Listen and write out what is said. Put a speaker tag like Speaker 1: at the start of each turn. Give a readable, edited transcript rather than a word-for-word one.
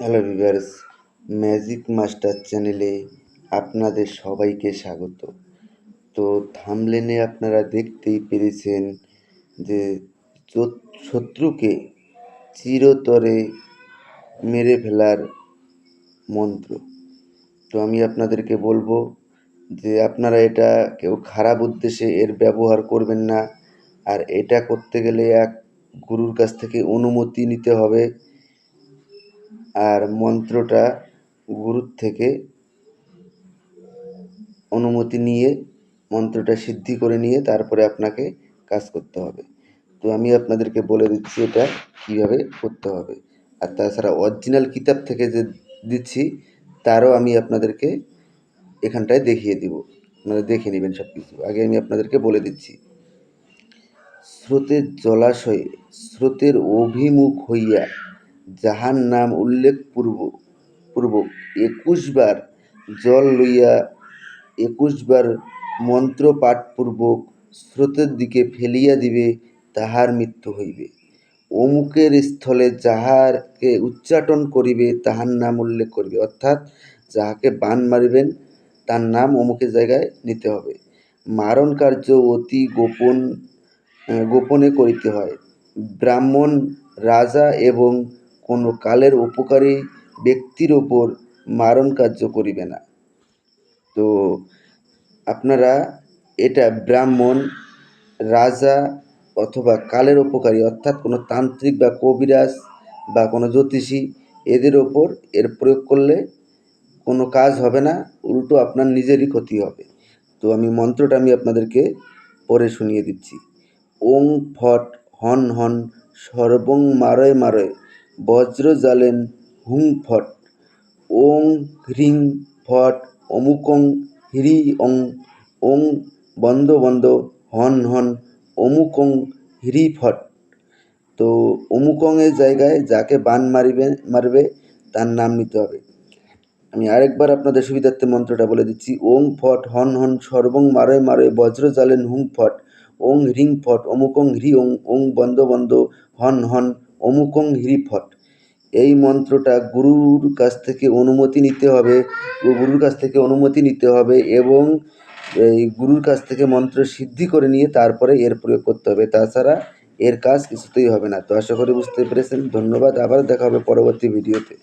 Speaker 1: Hello viewers, magic master চ্যানেলে আপনাদের সবাইকে স্বাগত। তো থাম্বনেলে আপনারা দেখতেই পেরেছেন যে শত্রুকে চিরতরে মেরে ফেলার মন্ত্র। তো আমি আপনাদেরকে বলবো যে আপনারা এটা কেউ খারাপ উদ্দেশ্যে এর ব্যবহার করবেন না। আর এটা করতে গেলে এক গুরুর কাছ থেকে অনুমতি নিতে হবে। আর মন্ত্রটা গুরুর থেকে অনুমতি নিয়ে মন্ত্রটা সিদ্ধি করে নিয়ে তারপরে আপনাকে কাজ করতে হবে। তো আমি আপনাদেরকে বলে দিচ্ছি এটা কীভাবে করতে হবে। আর তাছাড়া অরিজিনাল কিতাব থেকে যে দিচ্ছি তারও আমি আপনাদেরকে এখানটায় দেখিয়ে দিব, আপনারা দেখে নেবেন সব কিছু। আগে আমি আপনাদেরকে বলে দিচ্ছি। স্রোতের জলাশয়ে স্রোতের অভিমুখ হইয়া যাহার নাম উল্লেখ পূর্বক ২১ বার জল লইয়া ২১ বার মন্ত্র পাঠপূর্বক স্রোতের দিকে ফেলিয়া দিবে, তাহার মৃত্যু হইবে। অমুকের স্থলে যাহাকে উচ্চাটন করিবে তাহার নাম উল্লেখ করিবে, অর্থাৎ যাহাকে বান মারিবেন তার নাম অমুকের জায়গায় নিতে হবে। মারণ কার্য অতি গোপনে করিতে হয়। ব্রাহ্মণ, রাজা এবং কোনো কালের উপকারী ব্যক্তির ওপর মারণ কার্য করিবে না। তো আপনারা এটা ব্রাহ্মণ, রাজা অথবা কালের উপকারী অর্থাৎ কোনো তান্ত্রিক বা কবিরাজ বা কোনো জ্যোতিষী এদের ওপর এর প্রয়োগ করলে কোনো কাজ হবে না, উল্টো আপনার নিজেরই ক্ষতি হবে। তো মন্ত্রটা আমি আপনাদেরকে পড়ে শুনিয়ে দিচ্ছি। ওং ফট হন হন সর্বং মারয় মারয় বজ্র জালেন হুং ফট। ওং হ্রিং ফট অমুকং হ্রি অং। ওং বন্দ বন্দ হন হন অমুকং হ্রি ফট। তো অমুকংয়ের জায়গায় যাকে বান মারবে তার নাম নিতে হবে। আমি আরেকবার আপনাদের সুবিধার্থে মন্ত্রটা বলে দিচ্ছি। ওং ফট হন হন সর্বং মারয় মারয় বজ্র জালেন হুং ফট। ওং হ্রিং ফট অমুকং হ্রি ওং। ওং বন্দ বন্দ হন হন অমুকং হ্রি ফট। এই মন্ত্রটা গুরুর কাছ থেকে অনুমতি নিতে হবে এবং এই গুরুর কাছ থেকে মন্ত্র সিদ্ধি করে নিয়ে তারপরে এর প্রয়োগ করতে হবে। তাছাড়া এর কাজ কিছুতেই হবে না। তো আশা করি বুঝতে পেরেছেন। ধন্যবাদ। আবার দেখা হবে পরবর্তী ভিডিওতে।